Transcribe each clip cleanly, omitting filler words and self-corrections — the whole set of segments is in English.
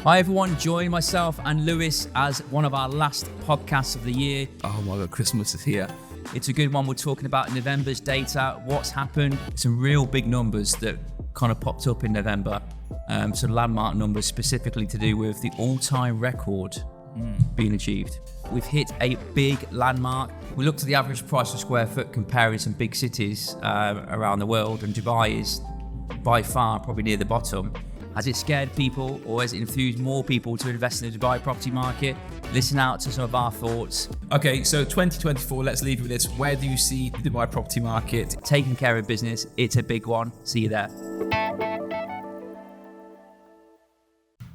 Hi everyone, join myself and Lewis as one of our last podcasts of the year. Oh my God, Christmas is here. It's a good one. We're talking about November's data, what's happened, some real big numbers that kind of popped up in November. Some landmark numbers specifically to do with the all-time record being achieved. We've hit a big landmark. We looked at the average price per square foot comparing some big cities around the world, and Dubai is by far probably near the bottom. Has it scared people, or has it enthused more people to invest in the Dubai property market? Listen out to some of our thoughts. Okay, so 2024, let's leave with this. Where do you see the Dubai property market? Taking care of business, it's a big one. See you there.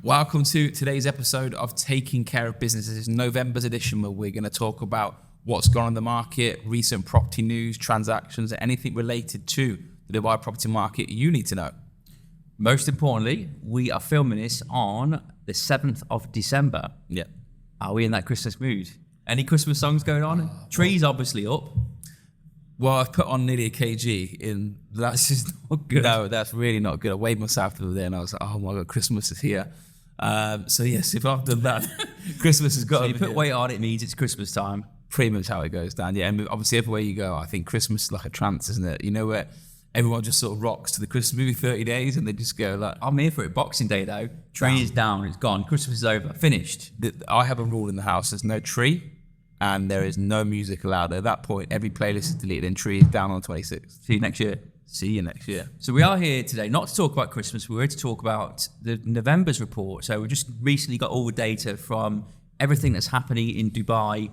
Welcome to today's episode of Taking Care of Business. This is November's edition where we're going to talk about what's gone on the market, recent property news, transactions, anything related to the Dubai property market you need to know. Most importantly, we are filming this on the 7th of December. Yeah. Are we in that Christmas mood? Any Christmas songs going on? Trees obviously up. Well, I've put on nearly a kg in. That's just not good. No, that's really not good. I weighed myself the other day and I was like, oh my God, Christmas is here. So yes, if I've done that, Christmas has got So to you be put here. weight on, it means it's Christmas time. Pretty much how it goes down. Yeah, and obviously everywhere you go, I think Christmas is like a trance, isn't it? You know, where everyone just sort of rocks to the Christmas movie 30 days and they just go like, I'm here for it. Boxing Day though. Train is down, it's gone. Christmas is over, finished. I have a rule in the house, there's no tree and there is no music allowed. At that point, every playlist is deleted and tree is down on the 26th. See you next year. See you next year. So we are here today, not to talk about Christmas, we're here to talk about the November's report. So we just recently got all the data from everything that's happening in Dubai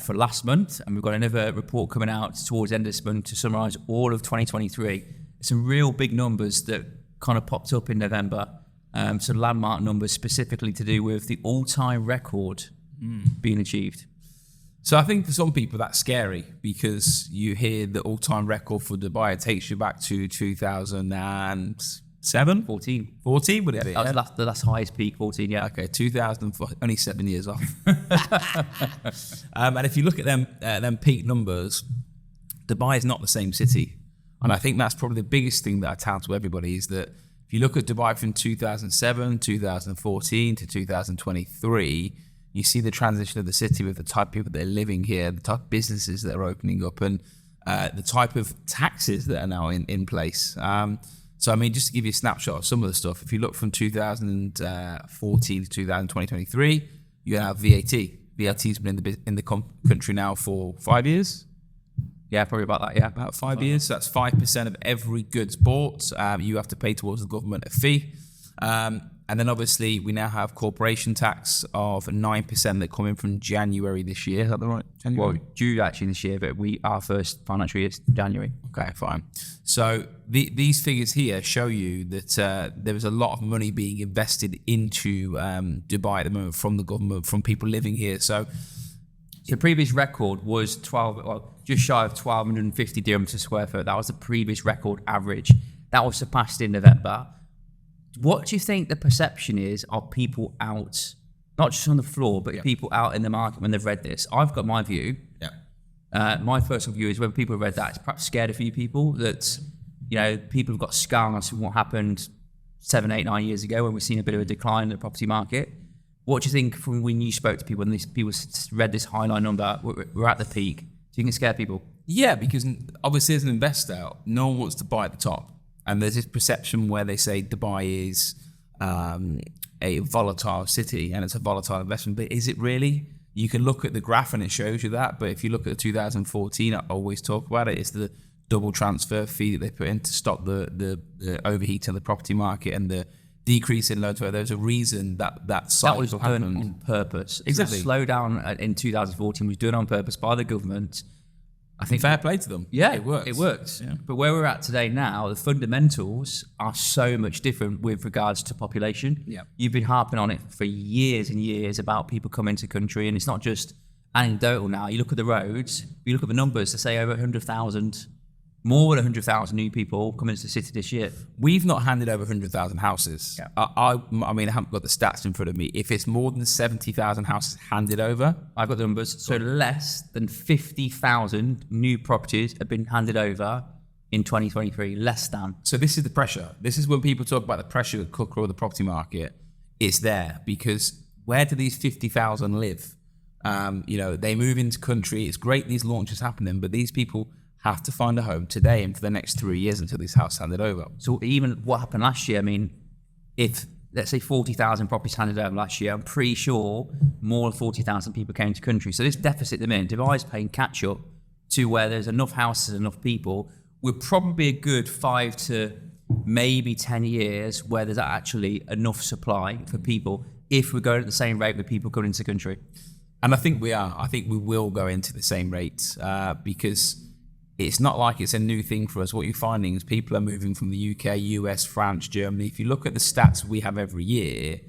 for last month. And we've got another report coming out towards the end of this month to summarise all of 2023. Some real big numbers that kind of popped up in November. Some landmark numbers specifically to do with the all-time record being achieved. So I think for some people that's scary because you hear the all-time record for Dubai. It takes you back to 2007? 14. 14 would it be? That was the last highest peak, 14, yeah. Okay, 2004, only 7 years off. And if you look at them peak numbers, Dubai is not the same city. And I think that's probably the biggest thing that I tell to everybody is that if you look at Dubai from 2007, 2014 to 2023, you see the transition of the city with the type of people that are living here, the type of businesses that are opening up, and the type of taxes that are now in place. So, I mean, just to give you a snapshot of some of the stuff, if you look from 2014 to 2023, you have VAT. VAT's been in the country now for 5 years. Yeah, probably about that, yeah. About 5 years. So that's 5% of every goods bought. You have to pay towards the government a fee. And then obviously we now have corporation tax of 9% that come in from January this year. Is that the right January? Well, due actually this year, but our first financial year is January. Okay, fine. So these figures here show you that there is a lot of money being invested into Dubai at the moment from the government, from people living here. So the previous record was just shy of 1,250 dirhams a square foot. That was the previous record average. That was surpassed in November. What do you think the perception is of people out, not just on the floor, but people out in the market when they've read this? I've got my view. Yeah. My personal view is when people have read that, it's perhaps scared a few people that, you know, people have got scars from what happened 7, 8, 9 years ago when we've seen a bit of a decline in the property market. What do you think from when you spoke to people and people read this highline number, we're at the peak? Do you think it scared people? Yeah, because obviously as an investor, no one wants to buy at the top. And there's this perception where they say Dubai is a volatile city and it's a volatile investment. But is it really? You can look at the graph and it shows you that. But if you look at 2014, I always talk about it. It's the double transfer fee that they put in to stop the overheating of the property market and the decrease in loans. Where there's a reason that cycle was done on purpose. Exactly. The slowdown in 2014 was done on purpose by the government. I think fair play to them. Yeah, it works. It works. Yeah. But where we're at today now, the fundamentals are so much different with regards to population. Yeah. You've been harping on it for years and years about people coming to the country, and it's not just anecdotal now. You look at the roads, you look at the numbers, they say over 100,000, more than 100,000 new people coming to the city this year. We've not handed over 100,000 houses. Yeah. I mean, I haven't got the stats in front of me. If it's more than 70,000 houses handed over, I've got the numbers. So less than 50,000 new properties have been handed over in 2023. Less than. so this is the pressure. This is when people talk about the pressure that could grow the property market. it's there, because where do these 50,000 live? They move into country. It's great these launches happening, but these people have to find a home today and for the next 3 years until this house handed over. So even what happened last year, I mean, if let's say 40,000 properties handed over last year, I'm pretty sure more than 40,000 people came to country. So this deficit they're in, Dubai's playing catch up to where there's enough houses, enough people. We're probably a good 5 to maybe 10 years where there's actually enough supply for people if we're going at the same rate with people coming into the country. And I think we are. I think we will go into the same rate because it's not like it's a new thing for us. What you're finding is people are moving from the UK, US, France, Germany. If you look at the stats we have every year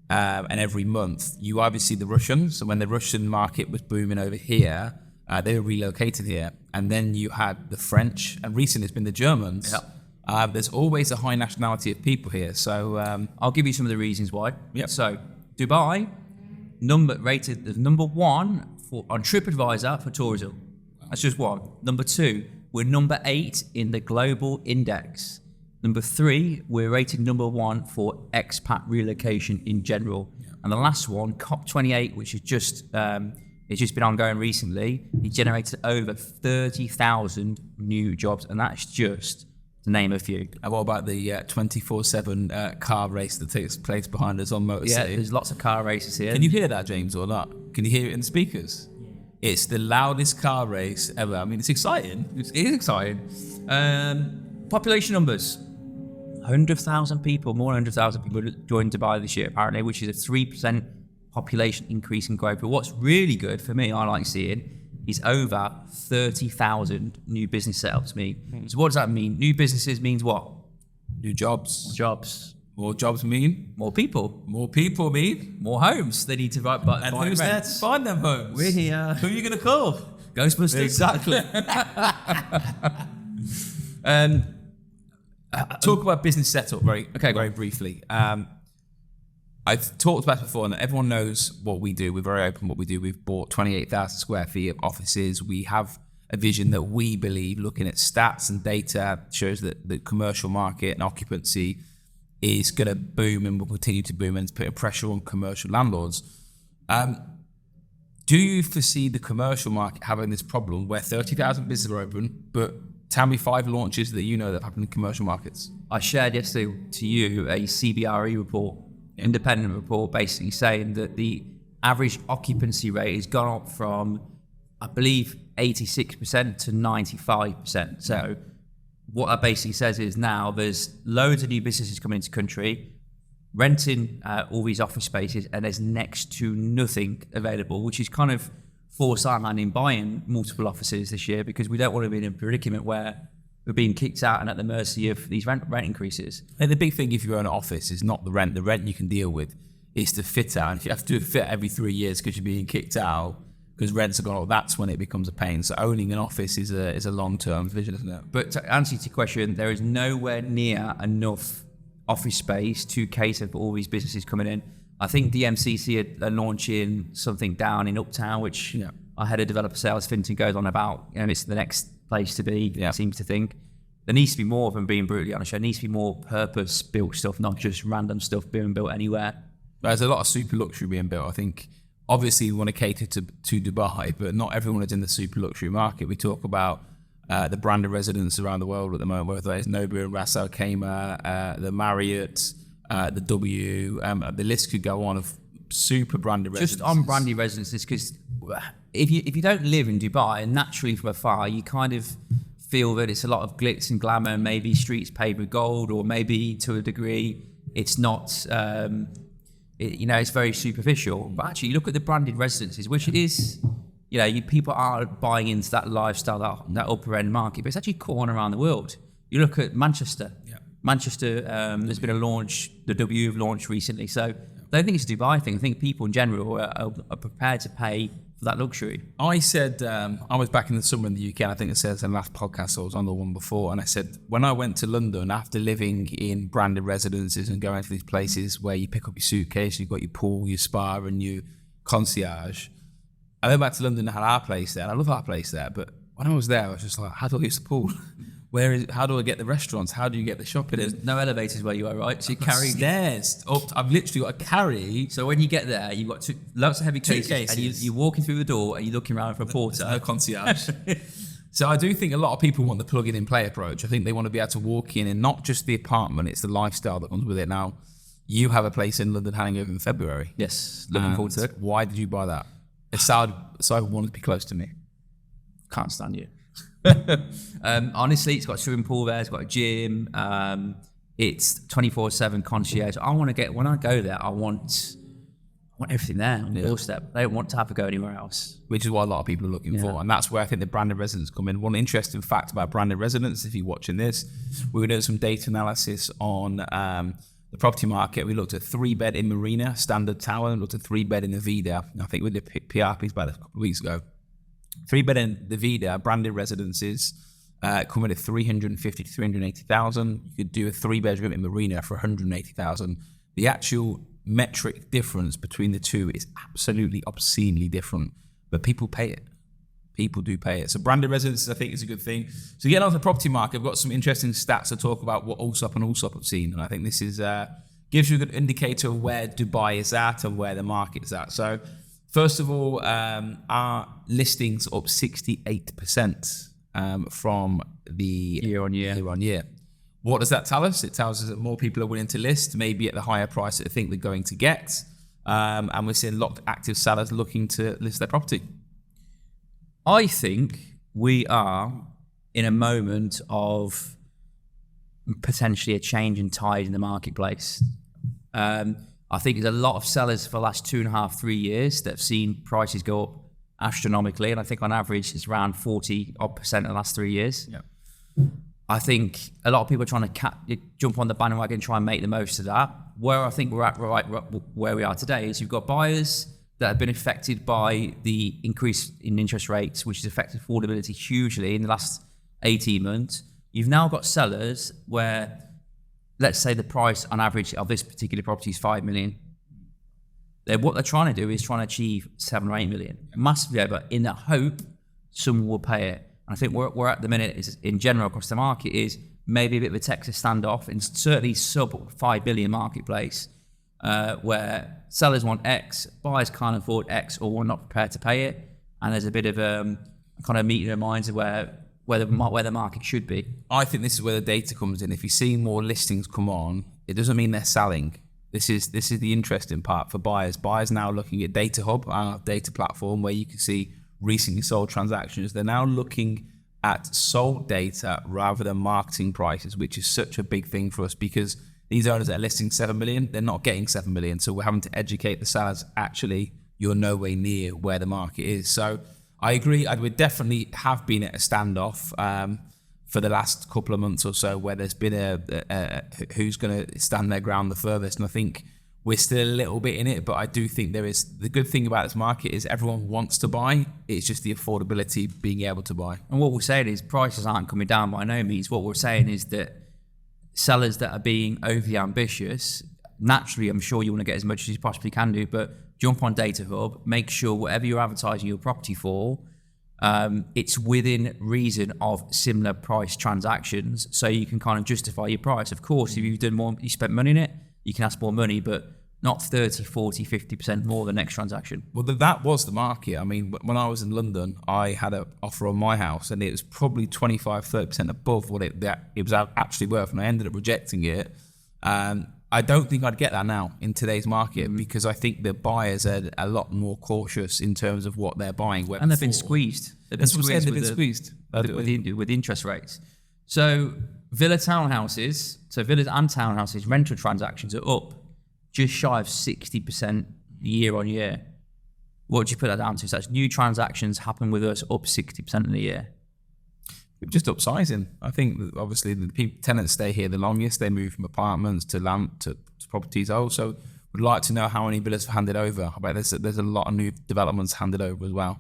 and every month, you either see the Russians. So when the Russian market was booming over here, they were relocated here. And then you had the French, and recently it's been the Germans. Yep. There's always a high nationality of people here. So I'll give you some of the reasons why. Yep. So Dubai, rated as number 1 on TripAdvisor for tourism. That's just one. Number 2, we're number 8 in the global index. Number 3, we're rated number 1 for expat relocation in general. Yeah. And the last one, COP28, which is just it's just been ongoing recently. It generated over 30,000 new jobs, and that's just to name a few. And what about the 24/7 car race that takes place behind us on Motor City? Yeah, there's lots of car races here. Can you hear that, James, or not? Can you hear it in the speakers? It's the loudest car race ever. I mean, it's exciting. It is exciting. Population numbers. 100,000 people, more than 100,000 people joined Dubai this year, apparently, which is a 3% population increase in growth. But what's really good for me, I like seeing, is over 30,000 new business setups. So what does that mean? New businesses means what? New jobs. Jobs. More jobs mean? More people. More people mean? More homes. They need to buy and who's there to find them homes? We're here. Who are you going to call? Ghostbusters. Exactly. Talk about business setup very briefly. I've talked about it before, and everyone knows what we do. We're very open what we do. We've bought 28,000 square feet of offices. We have a vision that we believe, looking at stats and data, shows that the commercial market and occupancy is going to boom and will continue to boom, and it's putting pressure on commercial landlords. Do you foresee the commercial market having this problem where 30,000 businesses are open, but tell me 5 launches that you know that have happened in commercial markets? I shared yesterday to you a CBRE report, independent report, basically saying that the average occupancy rate has gone up from, I believe, 86% to 95%. So what that basically says is now there's loads of new businesses coming into the country, renting all these office spaces, and there's next to nothing available, which is kind of foresight in buying multiple offices this year, because we don't want to be in a predicament where we're being kicked out and at the mercy of these rent increases. And the big thing if you own an office is not the rent. The rent you can deal with. It's the fit out. And if you have to do a fit every 3 years because you're being kicked out, because rents are gone up, that's when it becomes a pain. So owning an office is a long-term vision, isn't it? But to answer your question, there is nowhere near enough office space to cater for all these businesses coming in. I think the MCC are launching something down in Uptown, which I had a developer sales Finton goes on about, and it's the next place to be, seems to think. There needs to be more of them, being brutally honest. There needs to be more purpose-built stuff, not just random stuff being built anywhere. There's a lot of super luxury being built. I think obviously we want to cater to Dubai, but not everyone is in the super luxury market. We talk about the branded residents around the world at the moment, whether it's Nobu and Ras Al Khaimah, the Marriott, the W, the list could go on of super branded residences. Just on branded residences, because if you don't live in Dubai, and naturally from afar, you kind of feel that it's a lot of glitz and glamour, and maybe streets paved with gold, or maybe to a degree it's not, it's very superficial. But actually, you look at the branded residences, which it is, people are buying into that lifestyle, that upper end market, but it's actually caught on around the world. You look at Manchester. Yeah. Manchester, there's been a launch, the W have launched recently. So I don't think it's a Dubai thing. I think people in general are prepared to pay for that luxury. I said, I was back in the summer in the UK, and I think it says in the last podcast, I was on the one before, and I said, when I went to London after living in branded residences and going to these places where you pick up your suitcase, you've got your pool, your spa, and your concierge, I went back to London and had our place there, and I love our place there, but when I was there, I was just like, how do I use the pool? How do I get the restaurants? How do you get the shopping? There's no elevators where you are, right? So you carry stairs up. I've literally got to carry. So when you get there, you've got lots of heavy cases, and you're walking through the door and you're looking around for a porter. No concierge. So I do think a lot of people want the plug-in-and-play approach. I think they want to be able to walk in, and not just the apartment, it's the lifestyle that comes with it. Now, you have a place in London handing over in February. Yes, looking forward to it. Why did you buy that? Aside wanted to be close to me. Can't stand you. Honestly, it's got a swimming pool there, it's got a gym, it's 24/7 concierge. When I go there, I want everything there on the doorstep. They don't want to have to go anywhere else. Which is what a lot of people are looking for. And that's where I think the branded residents come in. One interesting fact about branded residents, if you're watching this, we were doing some data analysis on the property market. We looked at 3-bed in Marina, standard tower, and looked at 3-bed in the Vida. I think we did PRPs about a couple of weeks ago. 3-bed in the Vida, branded residences, coming at 350 to 380,000. You could do a 3-bedroom in Marina for 180,000. The actual metric difference between the two is absolutely obscenely different, but people pay it. People do pay it. So branded residences, I think, is a good thing. So getting on to the property market, I've got some interesting stats to talk about what Allsopp and Allsopp have seen, and I think this is gives you a good indicator of where Dubai is at and where the market's at. So first of all, our listings up 68% from the year on year. What does that tell us? It tells us that more people are willing to list, maybe at the higher price that they think they're going to get. And we're seeing locked active sellers looking to list their property. I think we are in a moment of potentially a change in tide in the marketplace. I think there's a lot of sellers for the last 2.5, 3 years that have seen prices go up astronomically. And I think on average it's around 40% in the last 3 years. Yeah. I think a lot of people are trying to jump on the bandwagon and try and make the most of that. Where I think we're at right where we are today is you've got buyers that have been affected by the increase in interest rates, which has affected affordability hugely in the last 18 months. You've now got sellers where, let's say the price on average of this particular property is 5 million. What they're trying to do is trying to achieve 7 or 8 million. Massively over, in the hope someone will pay it. I think we're at the minute is in general across the market is maybe a bit of a Texas standoff, and certainly sub 5 billion marketplace where sellers want X, buyers can't afford X or are not prepared to pay it, and there's a bit of kind of meeting their minds of where the market should be. I think this is where the data comes in. If you see more listings come on, it doesn't mean they're selling. This is the interesting part for buyers. Buyers now looking at Data Hub, our data platform, where you can see recently sold transactions. They're now looking at sold data rather than marketing prices, which is such a big thing for us because these owners that are listing 7 million, they're not getting 7 million. So we're having to educate the sellers, actually, you're nowhere near where the market is. So I agree. I would definitely have been at a standoff for the last couple of months or so where there's been a who's going to stand their ground the furthest. And I think we're still a little bit in it, but I do think there is, the good thing about this market is everyone wants to buy. It's just the affordability being able to buy. And what we're saying is prices aren't coming down by no means. What we're saying is that sellers that are being overly ambitious, naturally, I'm sure you want to get as much as you possibly can do, but jump on Data Hub, make sure whatever you're advertising your property for, it's within reason of similar price transactions, so you can kind of justify your price. Of course, if you've done more, you spent money in it, you can ask more money, but not 30, 40, 50% more the next transaction. Well, that was the market. I mean, when I was in London, I had an offer on my house and it was probably 25, 30% above what it was actually worth, and I ended up rejecting it. I don't think I'd get that now in today's market because I think the buyers are a lot more cautious in terms of what they're buying. And they've been squeezed. They've been squeezed with interest rates. So villas and townhouses, rental transactions are up just shy of 60% year on year. What do you put that down to? So that's new transactions happen with us up 60% in a year. Just upsizing. I think that obviously the tenants stay here the longest. They move from apartments to land to properties. I also would like to know how many villas have handed over. I bet there's a lot of new developments handed over as well.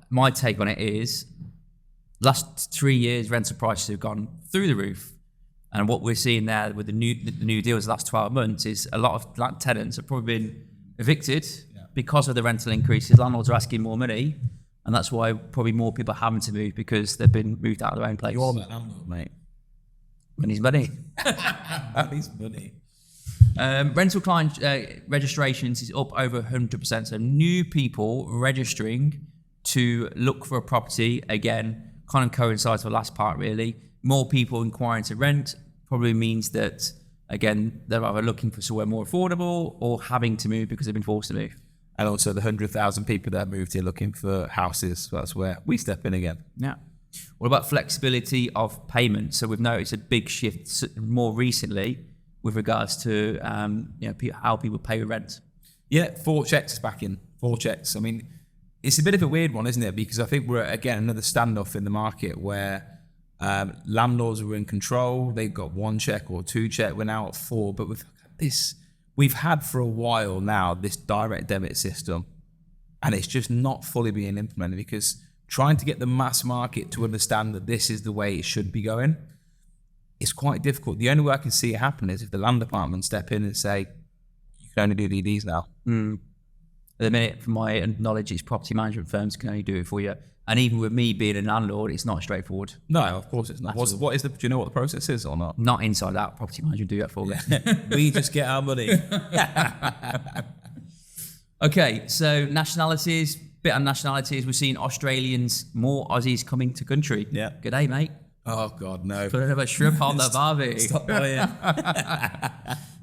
My take on it is last 3 years rental prices have gone through the roof. And what we're seeing there with the new deals the last 12 months is a lot of tenants have probably been evicted because of the rental increases. Landlords are asking more money. And that's why probably more people are having to move, because they've been moved out of their own place. You're that landlord, mate. Money's money. Money's money. Rental client registrations is up over 100%. So new people registering to look for a property, again, kind of coincides with the last part really. More people inquiring to rent probably means that, again, they're either looking for somewhere more affordable or having to move because they've been forced to move. And also the 100,000 people that moved here looking for houses. So that's where we step in again. Yeah. What about flexibility of payment? So we've noticed a big shift more recently with regards to how people pay rent. Yeah, 4 checks is back in. 4 checks. I mean, it's a bit of a weird one, isn't it? Because I think we're, again, another standoff in the market where landlords are in control. They've got 1 check or 2 check. We're now at 4. But with this, we've had for a while now this direct debit system, and it's just not fully being implemented, because trying to get the mass market to understand that this is the way it should be going, it's quite difficult. The only way I can see it happen is if the land department step in and say, you can only do DDs now. At the minute, from my knowledge, it's property management firms can only do it for you. And even with me being a landlord, it's not straightforward. No, of course it's not. What is the? Do you know what the process is or not? Not inside out. Property management do that for me. We just get our money. Okay, so nationalities. Bit on nationalities. We're seeing Australians, more Aussies coming to country. Yeah. G'day, mate. Oh God, no. Put a bit of a shrimp on the barbie. Stop buying.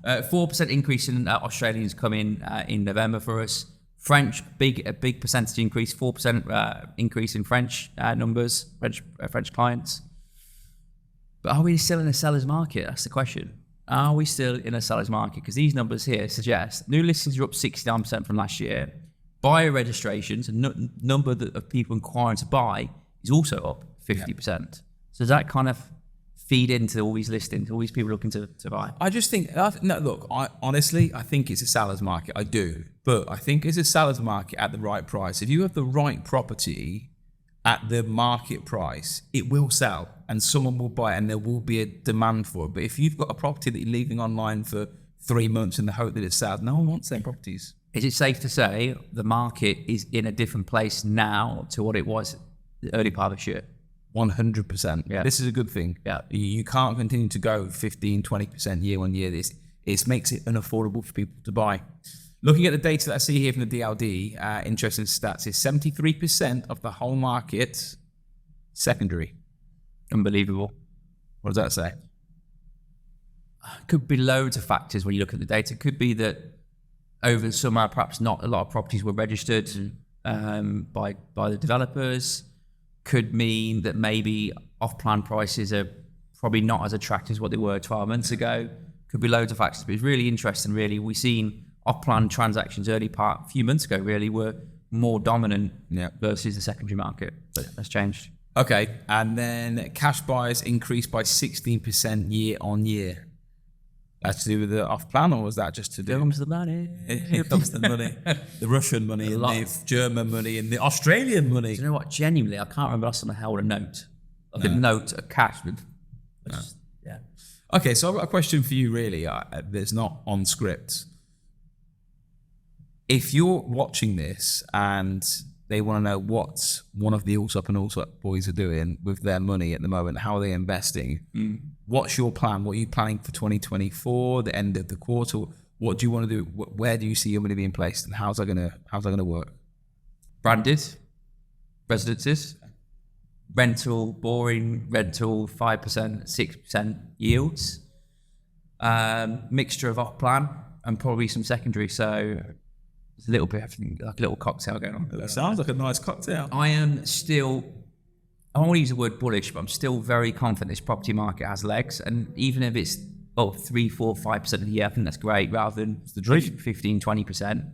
4% increase in Australians coming in November for us. French, a big percentage increase, 4% increase in French numbers, French clients. But are we still in a seller's market? That's the question. Are we still in a seller's market? Because these numbers here suggest new listings are up 69% from last year. Buyer registrations, a number of people inquiring to buy, is also up 50%. Yeah. So does that kind of feed into all these listings, all these people looking to buy? I just think, no, look, I think it's a seller's market. I do. But I think it's a seller's market at the right price. If you have the right property at the market price, it will sell and someone will buy it and there will be a demand for it. But if you've got a property that you're leaving online for 3 months in the hope that it sells, no one wants their properties. Is it safe to say the market is in a different place now to what it was the early part of this year? 100%. Yeah. This is a good thing. Yeah. You can't continue to go 15, 20% year on year. It makes it unaffordable for people to buy. Looking at the data that I see here from the DLD, interesting stats is 73% of the whole market secondary. Unbelievable. What does that say? Could be loads of factors when you look at the data. Could be that over the summer, perhaps not a lot of properties were registered by the developers. Could mean that maybe off-plan prices are probably not as attractive as what they were 12 months ago. Could be loads of factors, but it's really interesting, really. We've seen off-plan transactions a few months ago, really, were more dominant versus the secondary market, but that's changed. Okay, and then cash buyers increased by 16% year on year. That's to do with the off-plan, or was that just to do? Here comes the money. Here comes the money. The Russian money, and the German money, and the Australian money. Do you know what? Genuinely, I can't remember last time I held a note. Like a note, a cash. Yeah. Okay, so I've got a question for you, really, that's not on script. If you're watching this and they want to know what one of the Allsopp and Allsopp boys are doing with their money at the moment, how are they investing? What's your plan? What are you planning for 2024, the end of the quarter? What do you want to do? Where do you see your money being placed, and how's that gonna work? Branded residences, rental, boring rental, 5%, 6% yields, mixture of off-plan and probably some secondary. So there's a little bit of everything, like a little cocktail going on. That sounds like a nice cocktail. I am still, I don't want to use the word bullish, but I'm still very confident this property market has legs. And even if it's 3, 4, 5% of the year, I think that's great, rather than the dream 15, 20%.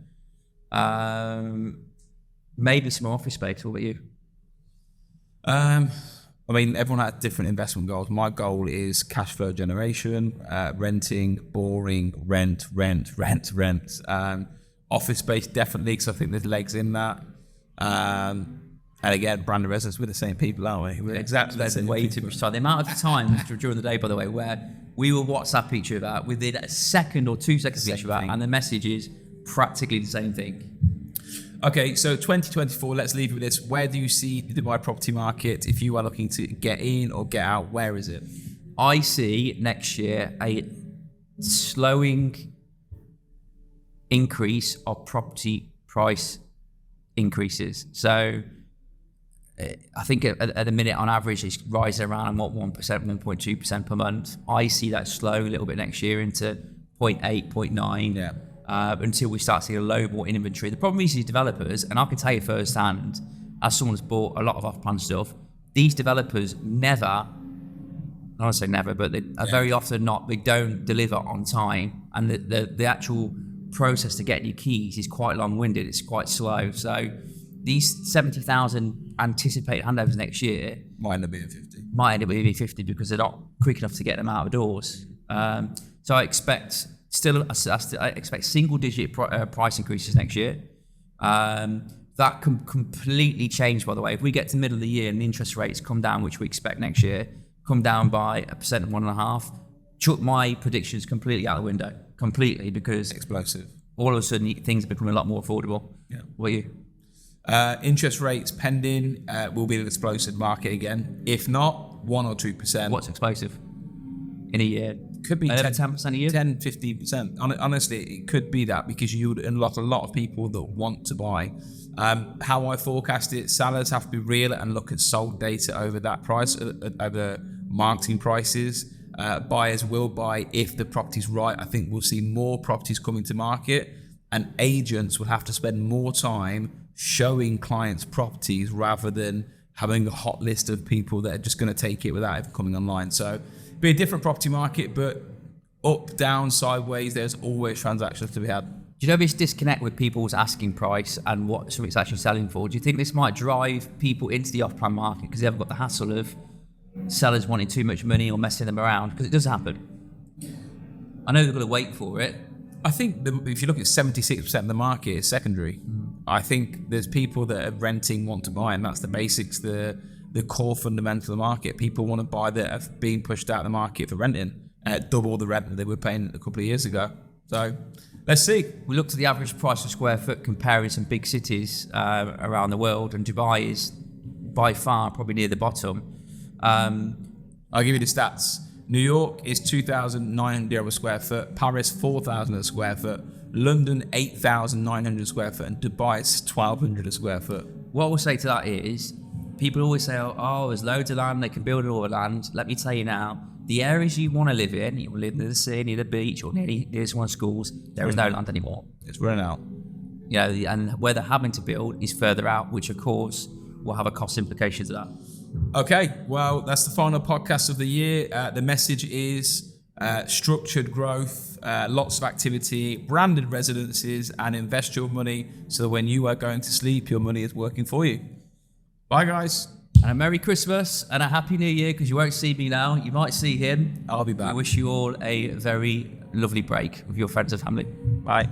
Maybe some more office space. What about you? I mean, everyone has different investment goals. My goal is cash flow generation, renting, boring, rent. Office space, definitely, because I think there's legs in that. And again, brand and residence, we're the same people, aren't we? We're exactly the same way too much time. The amount of time during the day, by the way, where we will WhatsApp each other within a second or 2 seconds of each other, and the message is practically the same thing. Okay, so 2024, let's leave it with this. Where do you see the Dubai property market? If you are looking to get in or get out, where is it? I see next year a slowing increase of property price increases. So I think at the minute on average it's rising around 1%, 1.2% per month. I see that slow a little bit next year into 0.8, 0.9 until we start seeing a low bought in inventory. The problem is these developers, and I can tell you firsthand, as someone who's bought a lot of off-plan stuff, these developers never, I don't want to say never, but they are very often they don't deliver on time, and the actual process to get your keys is quite long-winded, it's quite slow. So these 70,000 anticipated handovers next year might end up being 50. Might end up being 50 because they're not quick enough to get them out of doors. So I expect single-digit price increases next year. That can completely change, by the way. If we get to the middle of the year and the interest rates come down, which we expect next year, come down by 1%, 1.5%, chuck my predictions completely out the window. Completely, because explosive. All of a sudden, things are becoming a lot more affordable. Yeah. What are you? Interest rates pending will be an explosive market again. If not, 1 or 2%. What's explosive? In a year? Could be 10% a year? 10, 15%. Honestly, it could be that because you would unlock a lot of people that want to buy. How I forecast it, sellers have to be real and look at sold data over that price, over marketing prices. Buyers will buy if the property's right. I think we'll see more properties coming to market, and agents will have to spend more time showing clients properties rather than having a hot list of people that are just going to take it without it coming online. So be a different property market, but up, down, sideways, there's always transactions to be had. Do you know this disconnect with people's asking price and what something's actually selling for? Do you think this might drive people into the off-plan market because they haven't got the hassle of sellers wanting too much money or messing them around? Because it does happen. I know they're going to wait for it. I think if you look at 76% of the market is secondary. I think there's people that are renting, want to buy, and that's the basics, the core fundamental of the market. People want to buy that are being pushed out of the market for renting at double the rent that they were paying a couple of years ago. So let's see. We looked at the average price per square foot comparing some big cities around the world, and Dubai is by far probably near the bottom. I'll give you the stats. New York is 2,900 a square foot, Paris 4,000 a square foot, London 8,900 a square foot, and Dubai is 1,200 a square foot. What I will say to that is, people always say, oh, there's loads of land, they can build all the land. Let me tell you now, the areas you want to live in, you live near the sea, near the beach, or near one of the schools, there is no land anymore. It's running out. You know, and where they're having to build is further out, which of course will have a cost implication to that. Okay, well, that's the final podcast of the year. The message is structured growth, lots of activity, branded residences, and invest your money so that when you are going to sleep, your money is working for you. Bye, guys. And a Merry Christmas and a Happy New Year, because you won't see me now. You might see him. I'll be back. I wish you all a very lovely break with your friends and family. Bye.